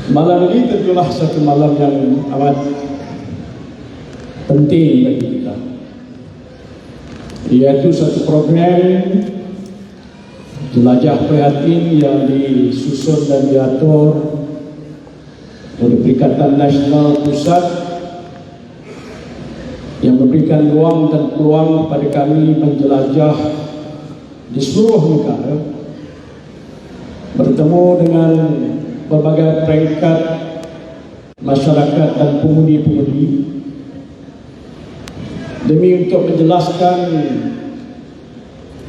Malam ini tentulah satu malam yang amat penting bagi kita, yaitu satu program jelajah prihatin yang disusun dan diatur oleh Perikatan Nasional Pusat, yang memberikan ruang dan peluang kepada kami menjelajah di seluruh negara, bertemu dengan berbagai peringkat masyarakat dan pengundi-pengundi demi untuk menjelaskan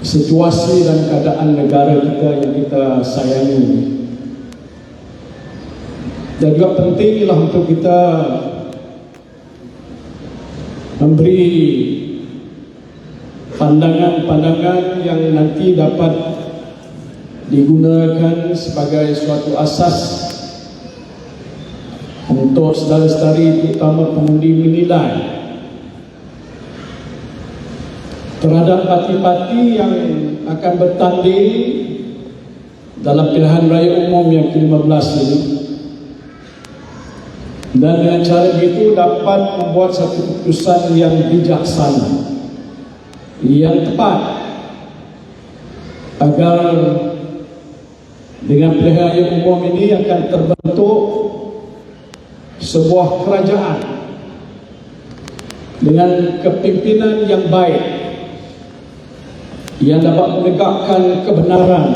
situasi dan keadaan negara kita yang kita sayangi. Dan juga pentinglah untuk kita memberi pandangan-pandangan yang nanti dapat digunakan sebagai suatu asas untuk saudara-saudari terutama pengundi menilai terhadap parti-parti yang akan bertanding dalam pilihan raya umum yang ke-15 ini, dan dengan cara itu dapat membuat satu keputusan yang bijaksana, yang tepat, agar dengan pilihan raya umum ini akan terbentuk sebuah kerajaan dengan kepimpinan yang baik, yang dapat menegakkan kebenaran,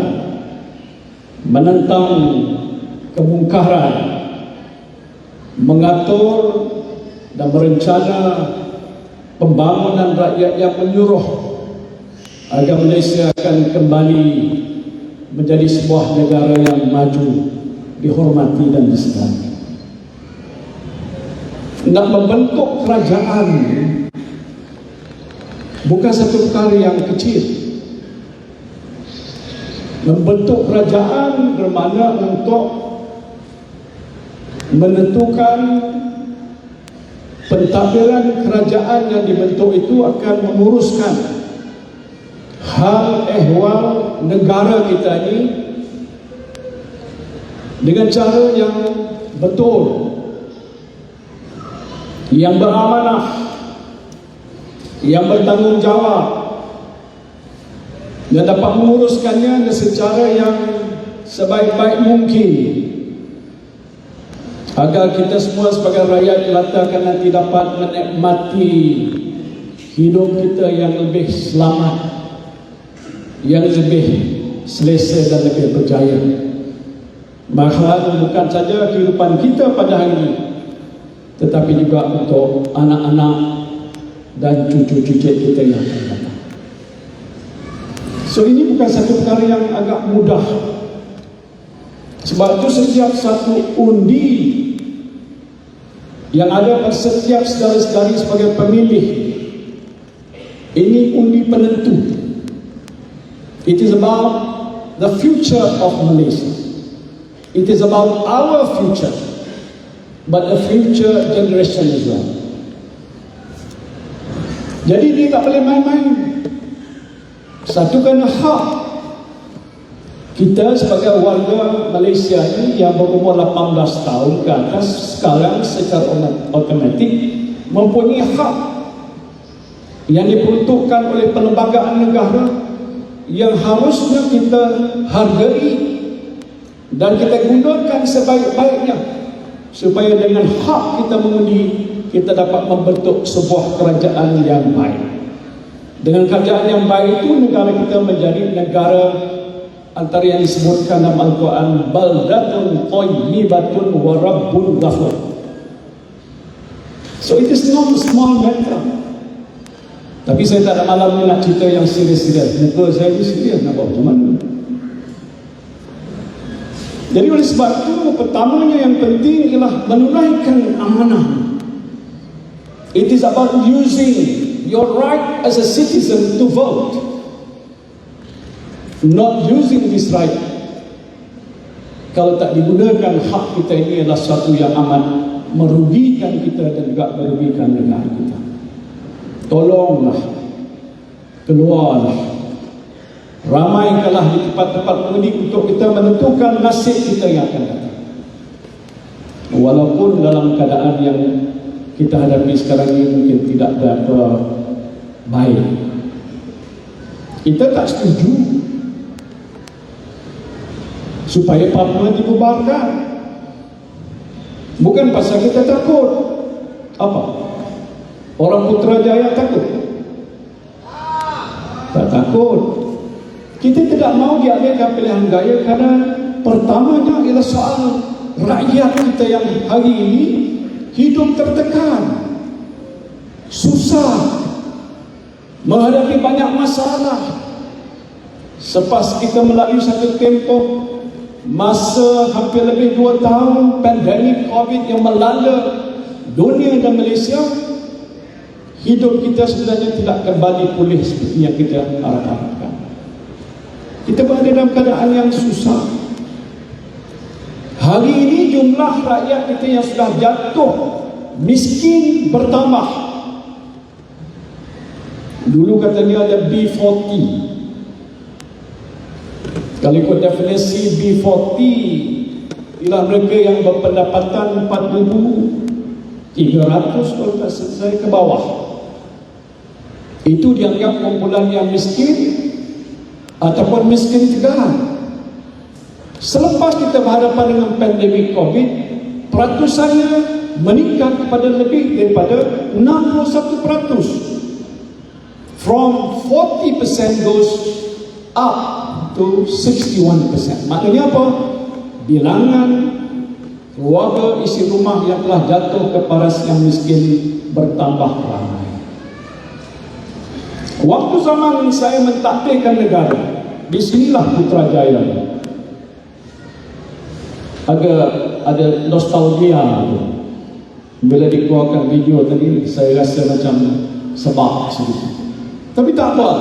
menentang kemungkaran, mengatur dan merencana pembangunan rakyat yang menyuruh agar Malaysia akan kembali menjadi sebuah negara yang maju, dihormati dan disegani. Nak membentuk kerajaan bukan satu perkara yang kecil. Membentuk kerajaan bermakna untuk menentukan pentadbiran kerajaan yang dibentuk itu akan menguruskan hal ehwal negara kita ini dengan cara yang betul, yang beramanah, yang bertanggungjawab, dan dapat menguruskannya secara yang sebaik-baik mungkin, agar kita semua sebagai rakyat jelata akan nanti dapat menikmati hidup kita yang lebih selamat, yang lebih selesa dan lebih berjaya. Bahkan bukan saja kehidupan kita pada hari ini, tetapi juga untuk anak-anak dan cucu-cucu kita yang akan datang. So ini bukan satu perkara yang agak mudah. Sebab itu setiap satu undi yang ada pada setiap saudara-saudari sebagai pemilih, ini undi penentu. It is about the future of Malaysia. It is about our future, but the future generation as well. Jadi dia tak boleh main-main. Satu kerana hak kita sebagai warga Malaysia ini yang berumur 18 tahun ke atas sekarang secara automatik mempunyai hak yang diperuntukkan oleh perlembagaan negara yang harusnya kita hargai dan kita gunakan sebaik-baiknya, supaya dengan hak kita mengundi, kita dapat membentuk sebuah kerajaan yang baik. Dengan kerajaan yang baik itu, negara kita menjadi negara antara yang disebutkan dalam Al-Quran, baldatun thayyibatun wa rabbun ghafur. So it is not a small matter. Tapi saya tak ada malam ni nak cerita yang serius-serius. Muka saya ni serius, nak buat macam mana? Jadi oleh sebab itu, pertamanya yang penting ialah menunaikan amanah. It is about using your right as a citizen to vote, not using this right. Kalau tak digunakan, hak kita ini adalah satu yang amat merugikan kita dan juga merugikan negara kita. Tolonglah, keluarlah, ramaikanlah di tempat-tempat pengundi untuk kita menentukan nasib kita yang akan datang. Walaupun dalam keadaan yang kita hadapi sekarang ini mungkin tidak berapa baik, kita tak setuju supaya Papua dibubarkan. Bukan pasal kita takut. Apa? Orang Putrajaya takut? Tak takut. Kita tidak mau diadakan pilihan gaya karena pertamanya ialah soal rakyat kita yang hari ini hidup tertekan, susah, menghadapi banyak masalah. Selepas kita melalui satu tempoh masa hampir lebih 2 tahun pandemik COVID yang melanda dunia dan Malaysia, hidup kita sebenarnya tidak kembali pulih seperti yang kita harapkan. Kita berada dalam keadaan yang susah. Hari ini jumlah rakyat kita yang sudah jatuh miskin bertambah. Dulu katanya ada B40. Kalau ikut definisi B40, ialah mereka yang berpendapatan 4,300 kalau tak selesai ke bawah. Itu dianggap kumpulan yang miskin ataupun miskin tegaran. Selepas kita berhadapan dengan pandemik COVID, peratusannya meningkat kepada lebih daripada 61%. From 40% goes up to 61%. Maknanya apa? Bilangan keluarga isi rumah yang telah jatuh ke paras yang miskin bertambah ramai. Waktu zaman saya mentakdirkan negara, di sinilah Putrajaya ada nostalgia. Bila dikeluarkan video tadi, saya rasa macam sebab sedikit. Tapi tak apa.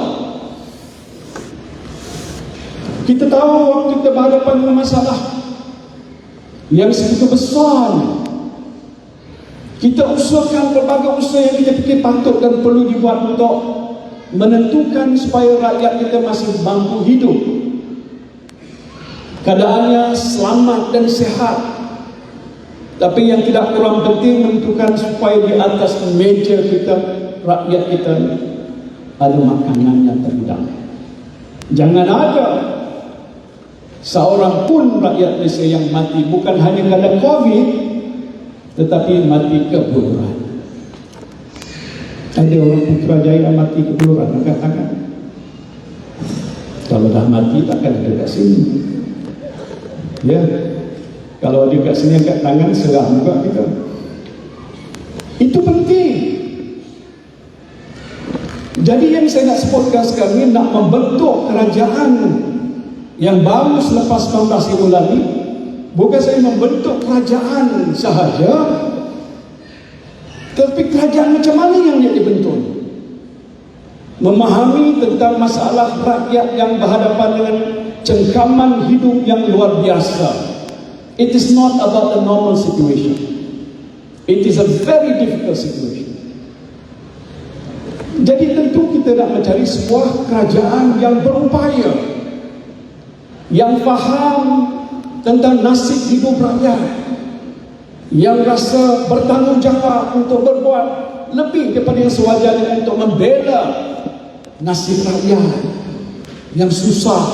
Kita tahu waktu kita berhadapan dengan masalah yang segitu besar, kita usahakan berbagai usaha yang kita fikir patut dan perlu dibuat untuk menentukan supaya rakyat kita masih mampu hidup, keadaannya selamat dan sehat. Tapi yang tidak kurang penting menentukan supaya di atas meja kita, rakyat kita ada makanan yang terhidang. Jangan ada seorang pun rakyat Malaysia yang mati bukan hanya kerana COVID, tetapi mati kebuluran. Ada orang Putrajaya mati kebuluran, angkat tangan. Kalau dah mati takkan ada kat sini. Ya, kalau ada kat sini angkat tangan, serah juga kita. Itu penting. Jadi yang saya nak sebutkan sekarang ini, nak membentuk kerajaan yang baru selepas 19 bulan ini, bukan saya membentuk kerajaan sahaja, tapi kerajaan macam mana yang dia dibentuk? Memahami tentang masalah rakyat yang berhadapan dengan cengkaman hidup yang luar biasa. It is not about a normal situation. It is a very difficult situation. Jadi tentu kita nak mencari sebuah kerajaan yang berupaya, yang faham tentang nasib hidup rakyat, yang rasa bertanggungjawab untuk berbuat lebih daripada yang sewajarnya untuk membela nasib rakyat yang susah,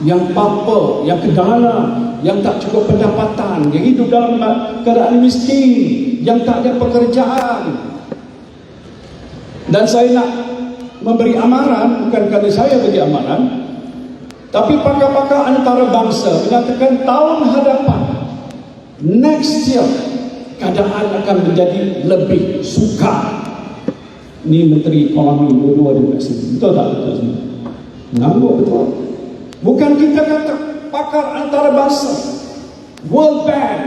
yang papa, yang kedana, yang tak cukup pendapatan, yang hidup dalam keadaan miskin, yang tak ada pekerjaan. Dan saya nak memberi amaran, bukan kerana saya beri amaran, tapi pakar-pakar antarabangsa menyatakan tahun hadapan, next year, keadaan akan menjadi lebih sukar. Ini Menteri Ekonomi dua-dua di sini. Betul tak? Betul semua. Ngambuk betul. Bukan kita kata, pakar antarabangsa, World Bank,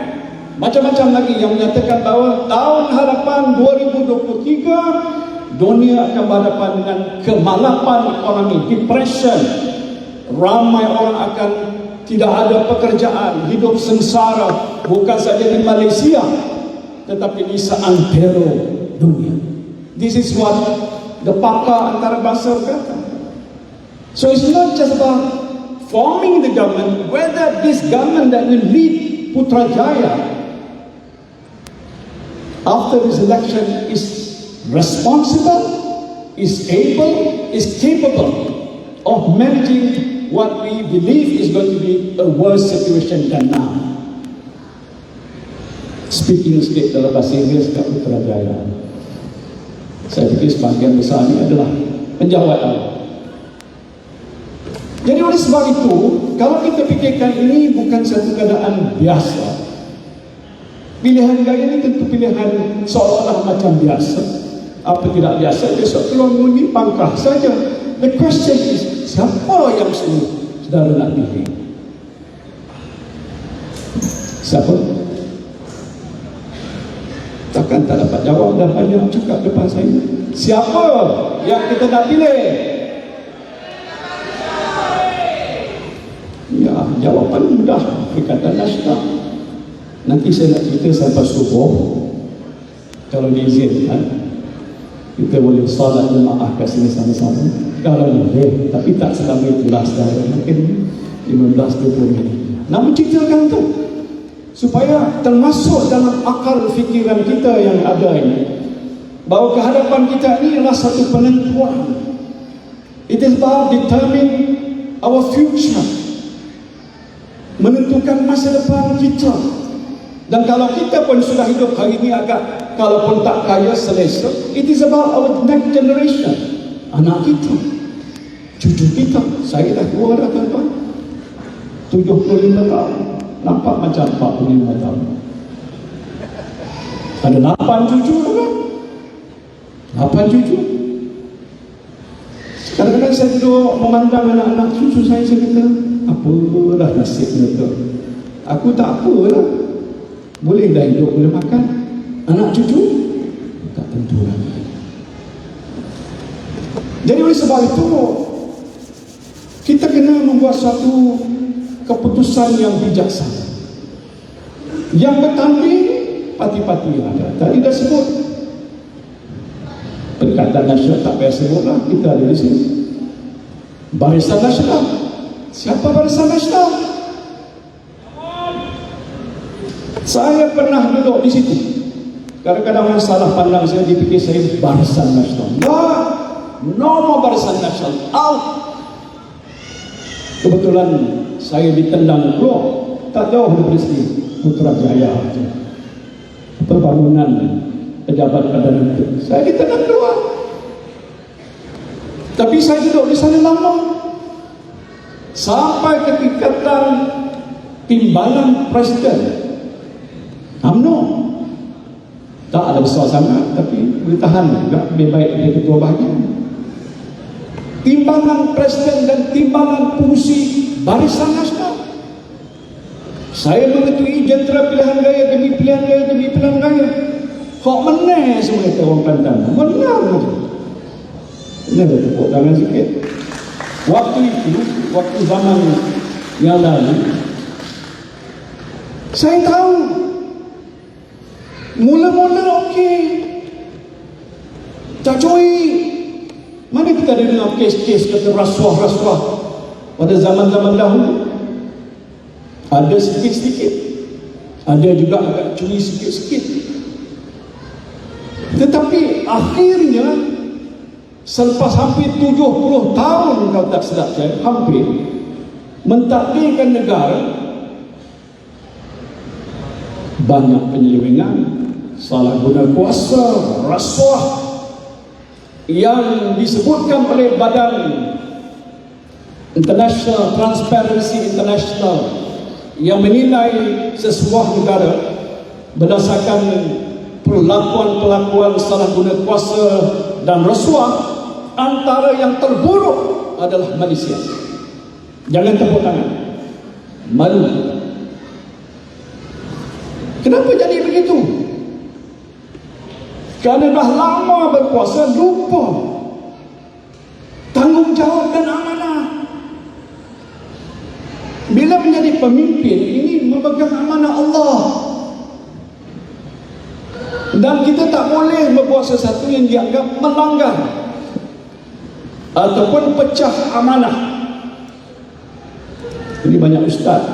macam-macam lagi yang menyatakan bahawa tahun hadapan 2023 dunia akan berhadapan dengan kemalapan ekonomi, depression. Ramai orang akan tidak ada pekerjaan, hidup sengsara, bukan saja di Malaysia, tetapi di seantero dunia. This is what the pakar antarabangsa kata. So it's not just about forming the government, whether this government that will lead Putrajaya after this election is responsible, is able, is capable of managing what we believe is going to be a worse situation than now. Speaking sedikit dalam bahasa Inggeris kat Putrajaya. Saya fikir sebahagian besar ini adalah penjawat awal. Jadi oleh sebab itu, kalau kita fikirkan ini bukan satu keadaan biasa, pilihan gaya ini tentu pilihan seolah-olah macam biasa. Apa tidak biasa, besok keluar mengundi pangkah saja. The question is, siapa yang saudara nak pilih? Siapa? Takkan tak dapat jawab, dah banyak cakap depan saya. Siapa yang kita nak pilih? Ya, jawapan mudah. Perkataan nasional. Nanti saya nak cerita sampai subuh. Kalau diizinkan, kita boleh salat jemaah kat sini sama-sama. Kalau boleh, tapi tak selama itulah saudara. Mungkin 15-20 minit. Nak menceritakan tu supaya termasuk dalam akal fikiran kita yang ada ini, bahawa kehadapan kita ini adalah satu penentuan. It is about determining our future, menentukan masa depan kita. Dan kalau kita pun sudah hidup hari ini agak, kalaupun tak kaya selesa, it is about our next generation, anak kita, cucu kita. Saya dah tua dah tuan-tuan, 75 tahun, nampak macam 45 tahun. Ada 8 cucu kan? 8 cucu. Kadang-kadang saya duduk memandang anak-anak cucu saya kata, apalah nasibnya tu. Aku tak apalah, boleh dah hidup, boleh makan. Anak cucu tak tentu lagi. Jadi oleh sebab itu, kita kena membuat satu keputusan yang bijaksana, yang bertanding parti-parti yang ada. Tadi dah sebut Perikatan Nasional, tak payah sebutlah, kita ada di sini. Barisan Nasional, siapa Barisan Nasional? Saya pernah duduk di situ. Kadang-kadang orang salah pandang saya, dipikir saya Barisan Nasional. Nah, nomor Barisan Nasional out. Kebetulan saya ditendang keluar, tak jauh dari sini, Putrajaya, Perbangunan Pejabat Perdana Menteri. Saya ditendang keluar, tapi saya duduk di sana lama, sampai ke tingkatan timbalan Presiden UMNO. Tak ada besar sangat, tapi boleh tahan juga, lebih baik dia ketua bahagian. Timbalan Presiden dan timbalan fungsi Barisan Nasional. Saya mengetui jentera pilihan gaya demi pilihan gaya demi pilihan gaya. Kok menang semua kata orang Kelantan? Menang saja. Ini ada tepuk tangan sikit. Waktu itu, waktu zaman yang lalu, saya tahu mula-mula okey, tak cuy. Mana kita ada dengar kes-kes kata rasuah-rasuah pada zaman-zaman dahulu? Ada sikit-sikit, ada juga agak curi sikit-sikit. Tetapi akhirnya selepas hampir 70 tahun, kalau tak silap saya, hampir mentakdirkan negara, banyak penyelewengan, salah guna kuasa, rasuah yang disebutkan oleh Badan International Transparency International, yang menilai sesebuah negara berdasarkan perlakuan-perlakuan salah guna kuasa dan rasuah, antara yang terburuk adalah Malaysia. Jangan tepuk tangan, malu. Kenapa jadi begitu? Kerana dah lama berkuasa, lupa tanggungjawab dan amanah. Bila menjadi pemimpin, ini memegang amanah Allah, dan kita tak boleh membuat sesuatu yang dianggap melanggar ataupun pecah amanah. Ini banyak ustaz,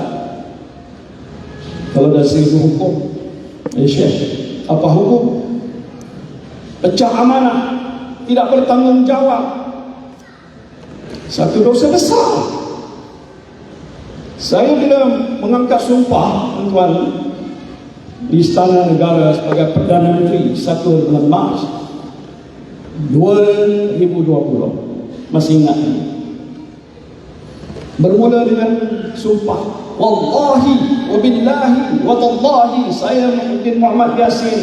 kalau dari segi hukum, Syekh, apa hukum? pecah amanah, tidak bertanggungjawab. Satu dosa besar. Saya bila mengangkat sumpah, tuan-tuan, di Istana Negara sebagai Perdana Menteri 1 bulan Mac 2020, masih ingat ini. Bermula dengan sumpah, wallahi wabillahi watallahi, saya Muhyiddin Muhammad Yassin,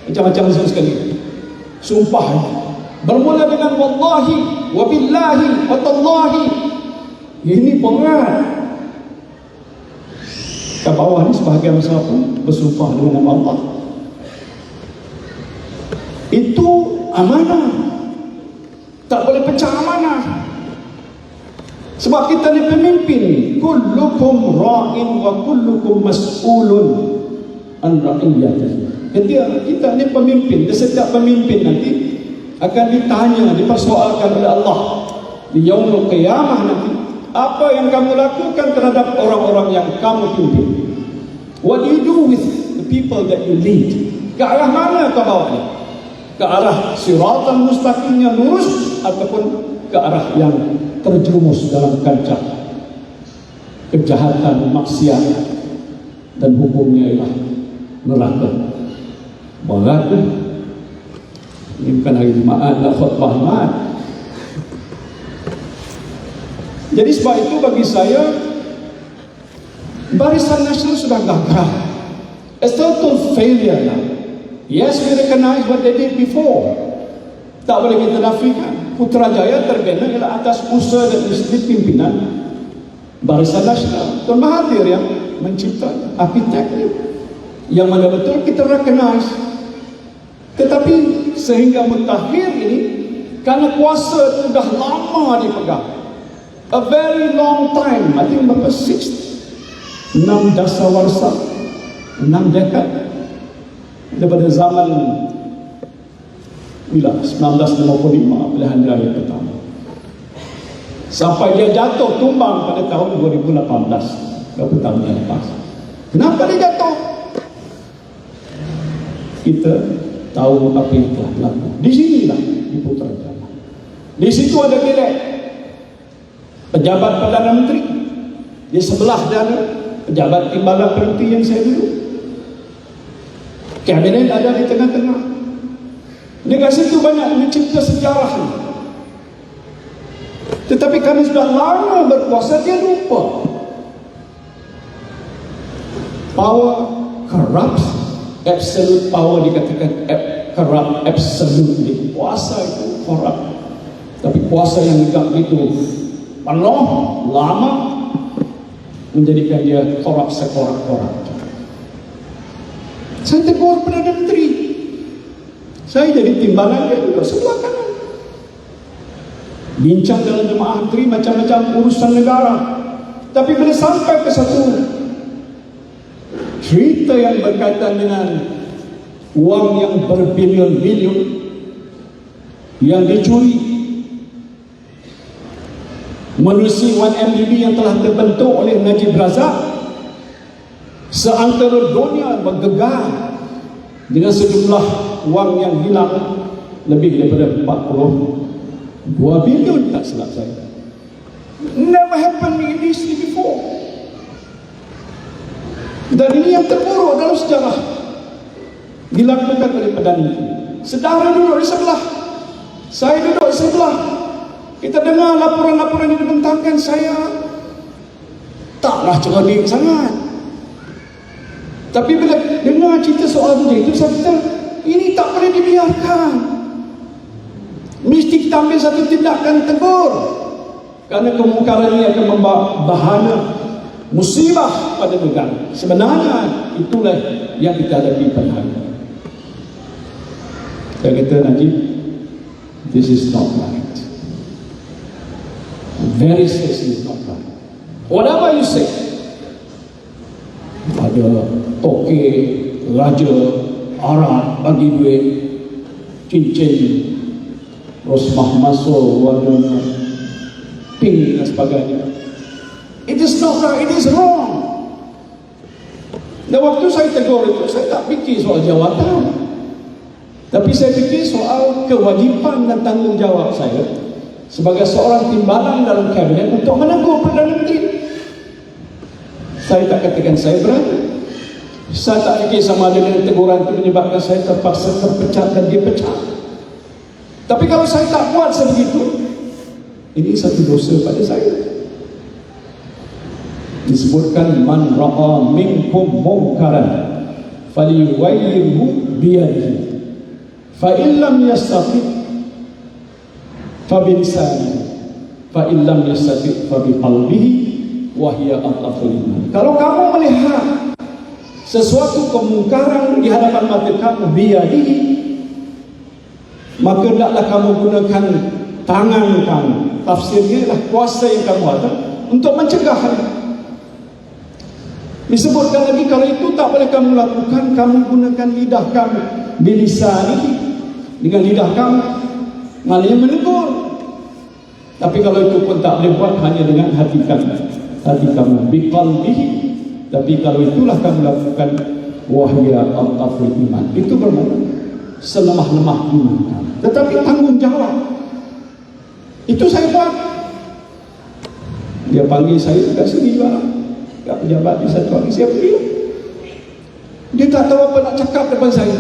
macam-macam sekali sumpah. Bermula dengan wallahi wabillahi watallahi. Ini berat. Ke bawah ni sebahagian besar pun bersumpah dengan nama Allah. Itu amanah, tak boleh pecah amanah. Sebab kita ni pemimpin. Kullukum ra'in wa kullukum mas'ulun an ra'iyatihi. Kita ni pemimpin. Dan setiap pemimpin nanti akan ditanya, dipersoalkan oleh Allah di yaumul qiyamah nanti. Apa yang kamu lakukan terhadap orang-orang yang kamu pimpin? What do you do with the people that you lead? Ke arah mana kau bawa ni? Ke arah siratan mustaqim yang lurus, ataupun ke arah yang terjerumus dalam kancah kejahatan, maksiat, dan hukumnya ialah neraka. Berat tu. Ini bukan hari Jumaat, nak khutbah Jumaat. Jadi sebab itu bagi saya, Barisan Nasional sudah gagal. It's total failure now. Yes, we recognize what they did before. Tak boleh kita nafikan. Putrajaya terbina ialah atas usaha dan istri pimpinan Barisan Nasional. Tuan Mahathir yang mencipta arkiteknya, yang mana betul kita recognize. Tetapi sehingga mutakhir ini, karena kuasa itu dah lama dipegang, a very long time, I think berapa 6 dasawarsa, 6 dekad, daripada zaman bila 1955 pilihan raya pertama sampai dia jatuh tumbang pada tahun 2018, berapa tahun yang lepas. Kenapa dia jatuh? Kita tahu apa yang telah berlaku. Di sinilah di Putrajaya. Di situ ada bilik pejabat Perdana Menteri, di sebelah ada pejabat timbalan berhenti yang saya dulu. Kabinet ada di tengah-tengah. Negara situ banyak mencipta sejarah. Tetapi kami sudah lama berkuasa, dia lupa. Power corrupts, absolute power dikatakan corrupt absolutely. Kuasa itu corrupt. Tapi kuasa yang itu penuh, lama, menjadikan dia korup sekorak-korak. Saya tegur Perdana Menteri. Saya jadi timbalan dia duduk sebelah kanan. Bincang dalam jemaah menteri macam-macam urusan negara. Tapi bila sampai ke satu cerita yang berkaitan dengan uang yang berbilion-bilion yang dicuri menerusi 1MDB yang telah terbentuk oleh Najib Razak, seantara dunia bergegar dengan sejumlah wang yang hilang lebih daripada 42 bilion, tak silap saya. Never happened in history before. Dan ini yang terburuk dalam sejarah dilakukan oleh Perdana Menteri. Saudara duduk di sebelah, saya duduk di sebelah. Kita dengar laporan-laporan yang dibentangkan. Saya taklah cerdik sangat, tapi bila dengar cerita soal itu, saya kata ini tak boleh dibiarkan. Mesti kita ambil satu tindakan tegur, kerana kemungkaran ini akan membawa bahaya, musibah pada negara. Sebenarnya itulah yang kita hadapi pada hari ini. Saya kata, Najib, this is not right. Very seriously is not right. Whatever you say, ada toke, raja, Arab bagi duit, cincin, rosmah masuk, warna pink dan sebagainya. It is not right, it is wrong. Dan waktu saya tegur itu, saya tak fikir soal jawatan. Tapi saya fikir soal kewajipan dan tanggungjawab saya sebagai seorang timbalan dalam kabinet untuk menegur Perdana Menteri. Saya tak katakan saya berani. Saya tak fikir sama ada dengan teguran itu menyebabkan saya terpaksa terpecat dan dipecat. Tapi kalau saya tak buat sebegitu, ini satu dosa pada saya. Disebutkan man ra'a minkum munkaran falyughayyirhu biyadihi fa in lam yastati fa bilisanihi fa in lam yastati fa biqalbihi wa hiya adhaful iman. Kalau kamu melihat sesuatu kemungkaran di hadapan mata kamu biyadihi, maka hendaklah kamu gunakan tangan kamu, tafsirnya adalah kuasa yang kamu ada untuk mencegahnya. Disebutkan lagi kalau itu tak boleh kamu lakukan, kamu gunakan lidah kamu, bilisani, dengan lidah kamu, maknanya menegur. Tapi kalau itu pun tak boleh buat, hanya dengan hati kamu, biqalbihi. Tapi kalau itulah kamu lakukan, wahya al-aful iman, itu bermakna selemah-lemah iman kamu. Tetapi tanggungjawab itu saya buat. Dia panggil saya kat sini juga, kat pejabat di satu hari, saya pergi. Dia tak tahu apa nak cakap depan saya.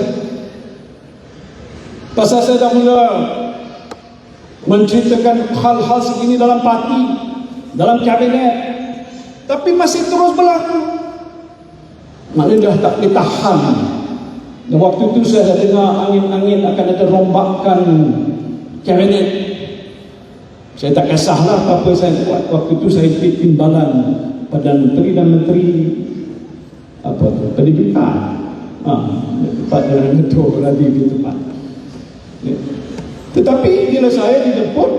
Pasal saya dah mula menceritakan hal-hal segini dalam parti, dalam kabinet, tapi masih terus berlaku. Maknanya dah tak boleh tahan. Dan waktu itu saya dah dengar angin-angin akan ada rombakan kabinet. Saya tak kisahlah apa-apa saya buat. Waktu itu saya timbalan Perdana Menteri dan Menteri Pendidikan. Pada Ketua lagi di tempat. Ya. Tetapi bila saya dijemput,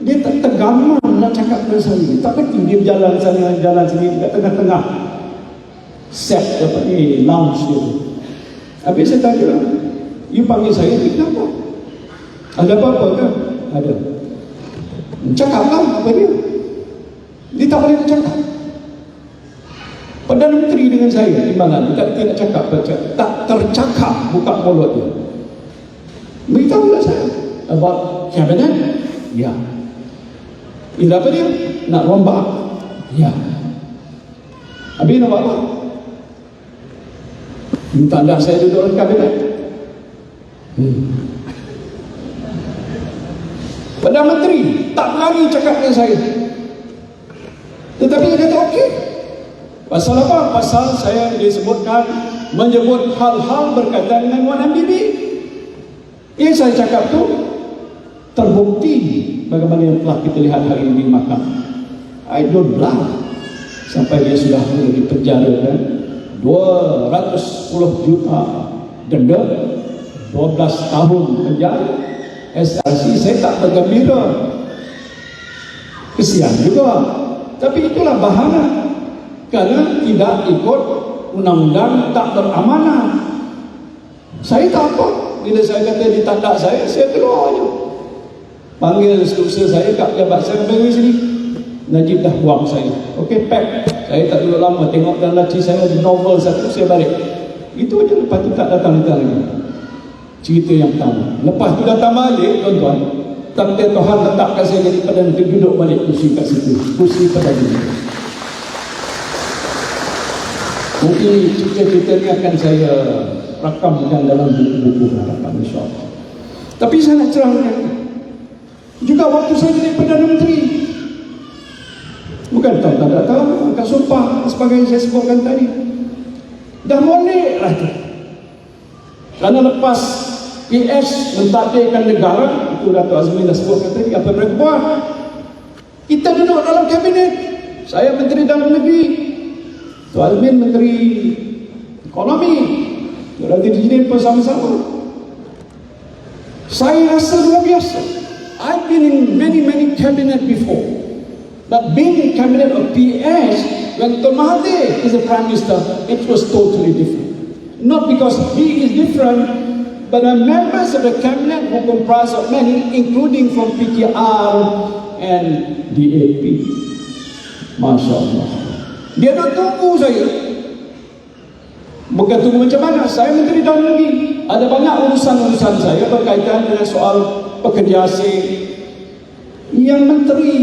dia tak tergaman nak cakap dengan saya. Tak penting dia berjalan sana, jalan sini, dekat tengah-tengah set apa ni, lounge dia. Habis saya tanya, you panggil saya, kenapa? Ada apa-apa ke? Ada. Cakaplah apa dia. Dia tak boleh cakap. Perdana Menteri dengan saya timbangan, tidak cakap, tak tercakap buka mulut dia. Beritahulah saya about kabinet. Ya. Ini apa dia? Nak rombak? Ya. Habis nak buat apa? Minta dah saya duduk dalam kabinet. Perdana Menteri tak berani cakap dengan saya. Tetapi dia kata okey. Pasal apa? Pasal saya disebutkan menyebut hal-hal berkaitan dengan 1MDB. Yang saya cakap tu terbukti bagaimana yang telah kita lihat hari ini di mahkamah. I don't bluff. Sampai dia sudah dipenjara kan, 210 juta denda, 12 tahun penjara. SRC saya tak bergembira, kesian juga. Tapi itulah bahana, kerana tidak ikut undang-undang, tak beramanah. Saya tak apa. Bila saya kata ditandak saya keluar je. Panggil struktur saya, kat pejabat saya, bagi sini. Najib dah buang saya. Okey, pack. Saya tak duduk lama, tengok dalam laci saya ada novel satu, saya balik. Itu aja, lepas tu tak datang lagi. Cerita yang pertama. Lepas tu datang balik, tuan-tuan, tapi Tuhan letakkan saya jadi Perdana Menteri, duduk balik kursi kat situ. Kursi Perdana Menteri. Mungkin cerita-cerita ni akan saya rakamkan dalam buku-buku harapan, insyaAllah. Tapi saya nak cerahkan juga waktu saya jadi Perdana Menteri, bukan tak datang, angkat sumpah sebagai saya sebutkan tadi, dah molek lah tu. Kerana lepas PS mentadbirkan negara, itu Dato' Azmin dah sebutkan tadi, apa yang mereka buat, kita duduk dalam kabinet. Saya Menteri Dalam Negeri, Dato' Azmin Menteri Ekonomi, berarti di sini bersama-sama. Saya rasa luar biasa. I've been in many cabinet before, but being in cabinet of PS when Tun Mahathir is the Prime Minister, it was totally different. Not because he is different, but the members of the cabinet who comprise of many, including from PKR and DAP. Masya Allah. Dia dah tunggu saya. Bukan tunggu macam mana, saya Menteri Dalam Negeri, ada banyak urusan-urusan saya berkaitan dengan soal pekerja asing. Yang Menteri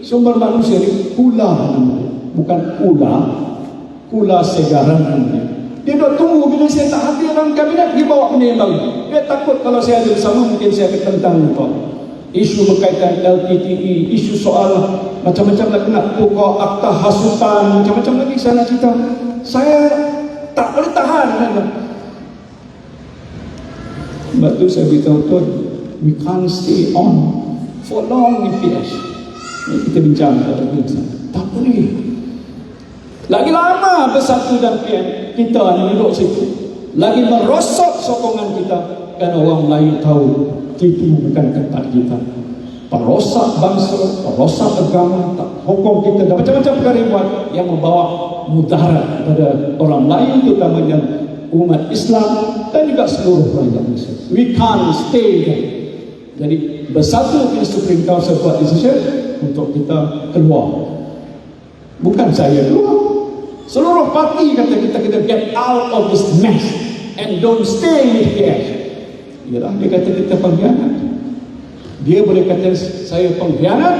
Sumber Manusia ni Kula namanya, bukan Kula Segaran namanya. Dia dah tunggu bila saya tak hadir dalam kabinet, dia bawa benda yang baru. Dia takut kalau saya ada bersama, mungkin saya akan tentang itu. Isu berkaitan LTTE, isu soal macam-macam lagi nak pokok, akta hasutan, macam-macam lagi saya nak cerita. Saya tak boleh tahan. Sebab tu saya beritahu tuan, we can't stay on for long in PS. Kita bincang tak boleh. Lagi lama bersatu dan PM, kita yang duduk situ lagi merosot sokongan kita, kerana orang lain tahu itu bukan tempat kita. Perosak bangsa, perosak agama, tak hukum kita dan macam-macam perkara buat yang membawa mudarat pada orang lain, terutamanya umat Islam dan juga seluruh rakyat Malaysia. We can't stay there. Jadi bersatu in Supreme Council buat decision untuk kita keluar. Bukan saya keluar, seluruh parti kata kita kena get out of this mess and don't stay with here. Yalah, dia kata kita pengkhianat. Dia boleh kata saya pengkhianat,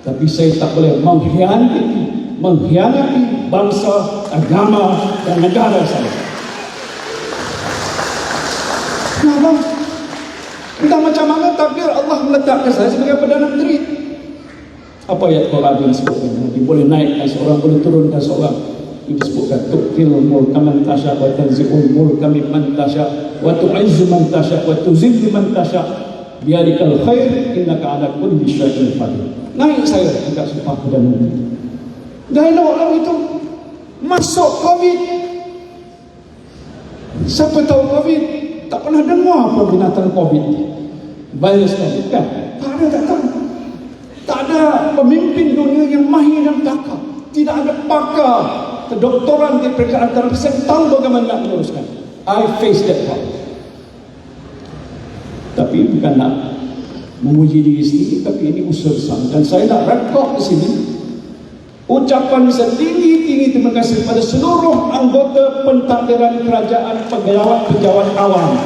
tapi saya tak boleh mengkhianati bangsa, agama dan negara saya. Kenapa? Entah macam mana takdir Allah meletakkan saya sebagai Perdana Menteri. Apa ayat Quran yang disebutkan? Nanti boleh naikkan seorang, boleh turunkan seorang. Ini disebutkan tuqtil mulka man tasha wa tanzi'ul mulka mimman tasha wa tu'izzu man tasha wa tuzillu man tasha biyadikal khair innaka ala kulli syai'in qadir. Naik saya dekat Sumpah Perdana Menteri. Dah elok orang itu masuk Covid. Siapa tahu Covid? Tak pernah dengar apa binatang Covid ni. Virus Covid kan? Tak tahu. Tak ada pemimpin dunia yang mahir dan pakar. Tidak ada pakar kedoktoran di peringkat antara saya tahu bagaimana nak meneruskan. I face that problem. Tapi bukan nak memuji diri sendiri, tapi ini usaha besar. Dan saya nak rekod di sini ucapan setinggi-tinggi terima kasih kepada seluruh anggota pentadbiran kerajaan, pejabat awam.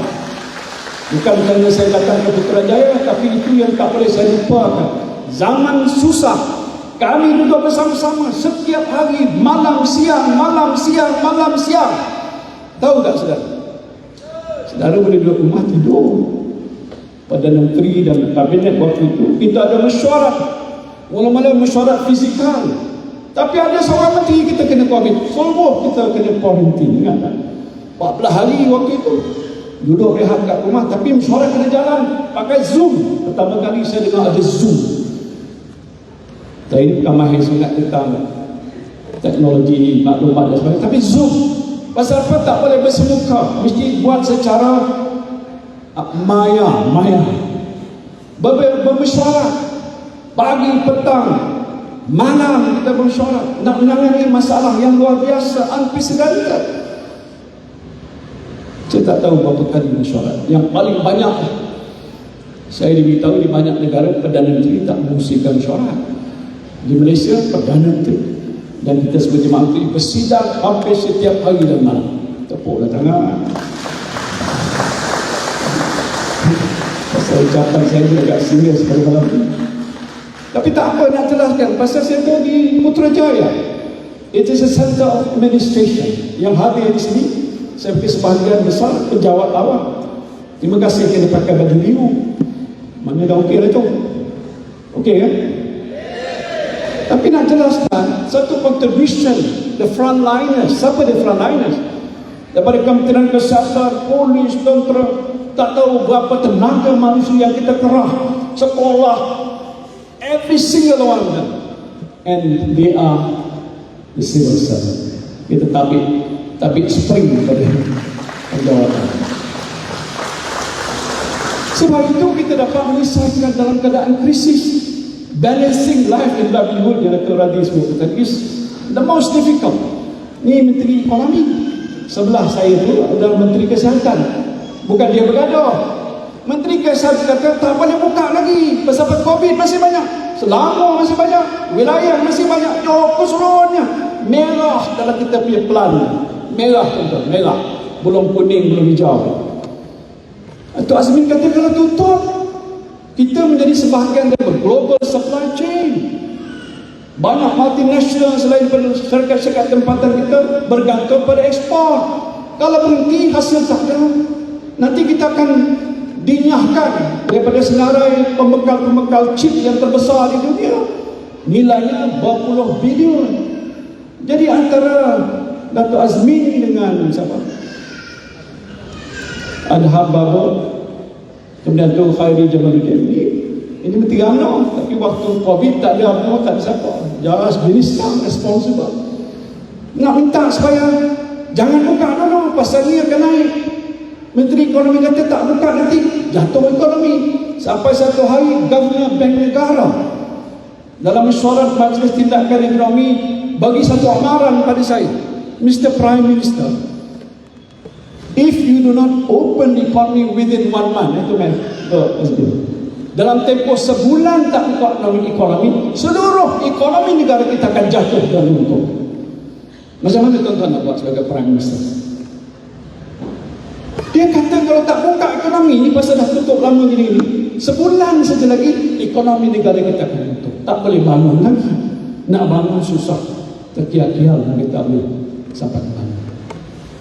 Bukan kerana saya datang ke Putrajaya, tapi itu yang tak boleh saya lupakan. Zaman susah, kami duduk bersama-sama setiap hari, malam siang. Tahu tak saudara? Saudara boleh duduk rumah tidur. Perdana Menteri dan kabinet waktu itu kita ada mesyuarat, mula-mula mesyuarat fizikal. Tapi ada seorang menteri kita kena Covid, seluruh kita kena quarantine, ingat tak? 14 hari waktu itu duduk rehat kat rumah, tapi mesyuarat kena jalan pakai Zoom. Pertama kali saya dengar ada Zoom. Saya ini bukan mahir sangat tentang teknologi maklumat dan sebagainya, tapi Zoom. Pasal apa tak boleh bersemuka, mesti buat secara maya. Bermesyuarat pagi, petang, malam kita bermesyuarat nak menangani masalah yang luar biasa, unprecedented. Saya tak tahu berapa kali mesyuarat. Yang paling banyak saya diberitahu di banyak negara Perdana Menteri tak mengusirkan mesyuarat. Di Malaysia Perdana Menteri dan kita sebagai jemaah menteri bersidang hampir setiap hari dan malam. Tepuklah tangan. Pasal ucapan saya juga agak serius pada malam ini. Tapi tak apa nak jelaskan. Pasal saya tahu di Putrajaya, it is a center of administration. Yang hadir di sini saya fikir sebahagian besar pejabat awam. Terima kasih kerana pakai baju biru. Mana dah okey lah tu? Okey kan? Tapi nak jelaskan satu contribution, the frontliners. Siapa the frontliners? Daripada Kementerian Kesihatan, polis, tentera, tak tahu berapa tenaga manusia yang kita kerah, sekolah, every single one of them, and they are the civil servant. Kita tabik spring pada penjawatan. Sebab itu kita dapat menyelesaikan dalam keadaan krisis. Balancing life and livelihood yang Dr. Radhi sebutkan is the most difficult. Ni Menteri Ekonomi, sebelah saya tu adalah Menteri Kesihatan. Bukan dia bergaduh. Menteri Kesihatan kata tak boleh buka lagi pasal Covid masih banyak, Selangor masih banyak, wilayah masih banyak, Johor keseluruhannya merah dalam kita punya plan merah tuan-tuan, merah. Belum kuning, belum hijau. Datuk Azmin kata kalau tutup, kita menjadi sebahagian dari global supply chain. Banyak multinasional selain syarikat-syarikat tempatan kita bergantung pada ekspor. Kalau berhenti, hasil tak ada. Nanti kita akan dinyahkan daripada senarai pembekal-pembekal chip yang terbesar di dunia. Nilainya berpuluh bilion. Jadi antara Datuk Azmin dengan siapa? Adham Baba, kemudian Datuk Khairi Jamaluddin. Ini bertiga no. Tapi waktu COVID tak ada apa, tak ada siapa. Jelas minister responsible. Nak minta supaya jangan buka dulu, pasal ni akan naik. Menteri Ekonomi kata tak buka nanti jatuh ekonomi. Sampai satu hari Governor Bank Negara dalam mesyuarat Majlis Tindakan Ekonomi bagi satu amaran pada saya, Mr. Prime Minister, if you do not open the economy within 1 month, dalam tempoh sebulan tak buka ekonomi, seluruh ekonomi negara kita akan jatuh dan runtuh. Macam mana tuan-tuan nak buat sebagai Prime Minister? Dia kata kalau tak buka ekonomi ni, pasal dah tutup lama gini, sebulan saja lagi ekonomi negara kita akan runtuh. Tak boleh bangun lagi. Nak bangun susah. Terkial-kial kita boleh sampai ke mana.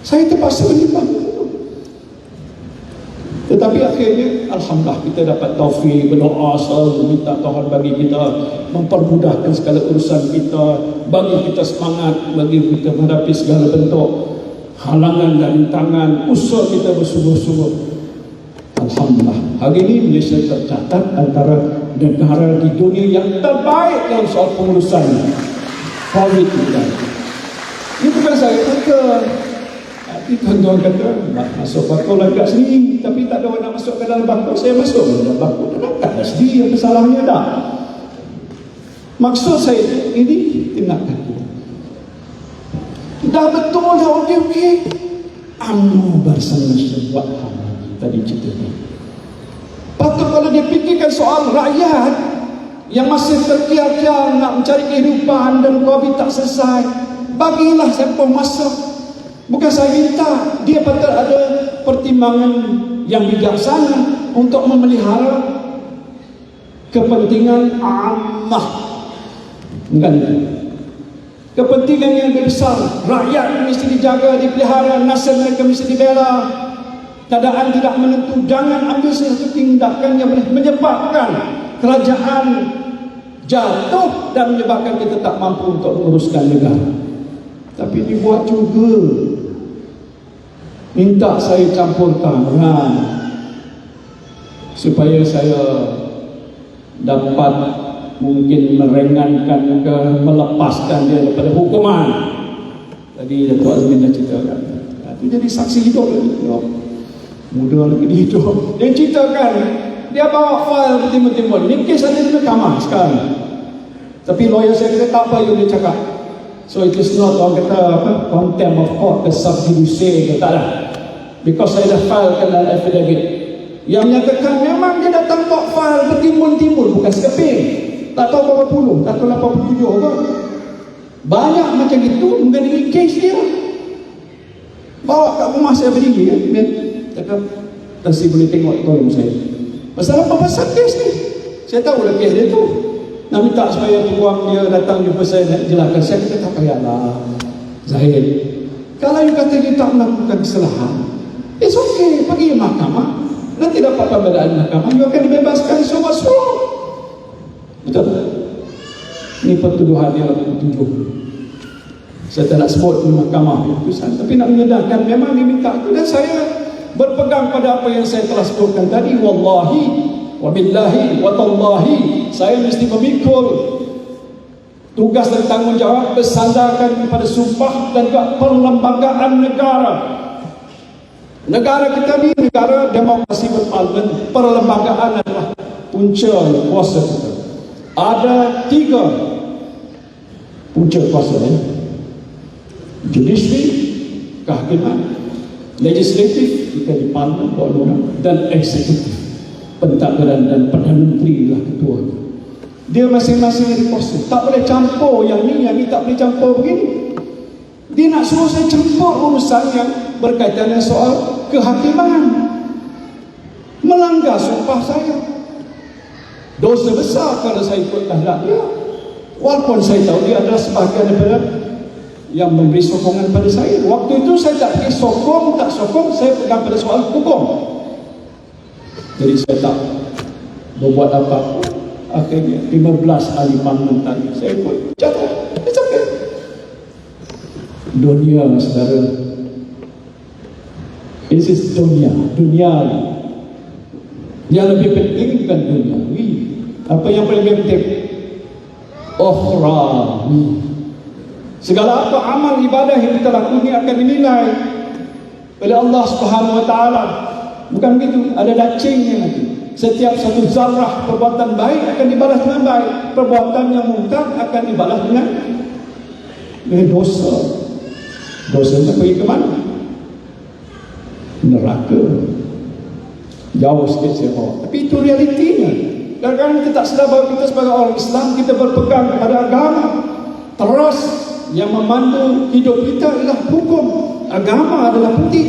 Saya terpaksa bangun. Tetapi akhirnya Alhamdulillah kita dapat taufik, berdoa selalu minta Tuhan bagi kita mempermudahkan segala urusan kita, bagi kita semangat, bagi kita menghadapi segala bentuk halangan dan rintangan, usaha kita bersungguh-sungguh. Alhamdulillah hari ini Malaysia tercatat antara negara di dunia yang terbaik dalam soal pengurusan COVID-19. Ini bukan saya kata. Tuan-tuan kata nak masuk bakul agak sendiri, tapi tak ada orang nak masuk ke dalam bakul. Saya masuk ke dalam bakul dan angkat sendiri, apa salahnya dah. Maksud saya ini tindakan kita dah betul dah, okey. UMNO Barisan Nasional buat hal tadi cerita ni. Patut kalau dia fikirkan soal rakyat yang masih terkial-kial nak mencari kehidupan dan COVID tak selesai, bagilah tempoh masa. Bukan saya minta, dia patut ada pertimbangan yang bijaksana untuk memelihara kepentingan ammah. Bukan itu. Kepentingan yang lebih besar, rakyat mesti dijaga, dipelihara, nasib mereka mesti dibela. Keadaan tidak menentu, jangan ambil sesuatu tindakan yang boleh menyebabkan kerajaan jatuh dan menyebabkan kita tak mampu untuk menguruskan negara. Tapi dibuat juga. Minta saya campur tangan supaya saya dapat mungkin meringankan ke melepaskan dia daripada hukuman. Tadi Datuk Azmin dah ceritakan. Itu jadi saksi hidup lagi. Muda lagi hidup. Dia ceritakan, dia bawa file bertimbun-timbun. Ini kes ada di mahkamah sekarang. Tapi lawyer saya kata tak apa yang dia cakap. So it is not orang kata apa, contempt of court ke sub judice ke, tak ada. Because saya dah filekan dalam affidavit yang menyatakan memang dia datang bawa file bertimbun-timbun, bukan sekeping. Tak tahu berapa puluh, tak tahu 87 ke. Banyak macam itu mengenai kes dia. Bawa kat rumah saya berdiri kan. Dia cakap, Tansi boleh tengok tolong saya. Pasal apa? Pasal kes ni. Saya tahu dah kes dia tu. Nak minta supaya peguam dia datang jumpa saya nak jelaskan. Saya kata tak payahlah Zahid, kalau you kata you tak melakukan kesalahan, it's okay, pergi ke mahkamah, nanti dapat pembelaan mahkamah, you akan dibebaskan semua. Betul tak? Ini pertuduhan yang 7. Saya tak nak sebut di mahkamah putusan, tapi nak menyedahkan memang diminta itu. Dan saya berpegang pada apa yang saya telah sebutkan tadi. Wallahi wabillahi watallahi, saya mesti memikul tugas dan tanggungjawab bersandarkan kepada sumpah dan juga perlembagaan negara. Negara kita ni negara demokrasi berparlimen. Perlembagaan adalah punca kuasa kita. Ada 3 punca kuasa judiciary, kehakiman, legislatif, kita di parlimen, dan eksekutif, pentadbiran dan Perdana Menteri lah ketua. Dia masing-masing ada kuasa. Tak boleh campur yang ni tak boleh campur begini. Dia nak suruh saya campur urusan yang berkaitan dengan soal kehakiman. Melanggar sumpah saya. Dosa besar kalau saya ikut kehendak dia. Walaupun saya tahu dia adalah sebahagian daripada yang memberi sokongan pada saya. Waktu itu saya tak pergi sokong, tak sokong, saya pegang pada soal hukum. Jadi saya tak berbuat apa. Akhirnya 15 ahli parlimen tadi saya ikut jatuh. It's okay. Dunia, saudara. This is dunia. Yang lebih penting bukan duniawi. Apa yang paling penting? Ukhra. Segala apa amal ibadah yang kita lakukan akan dinilai oleh Allah Subhanahu Wa Taala. Bukan begitu? Ada dacingnya nanti. Setiap satu zarah perbuatan baik akan dibalas dengan baik. Perbuatan yang mungkar akan dibalas dengan dosa. Dosanya pergi ke mana? Neraka. Jauh sikit saya bawa. Tapi itu realitinya. Kadang-kadang kita tak sedar bahawa kita sebagai orang Islam, kita berpegang kepada agama. Terus yang memandu hidup kita adalah hukum. Agama adalah penting.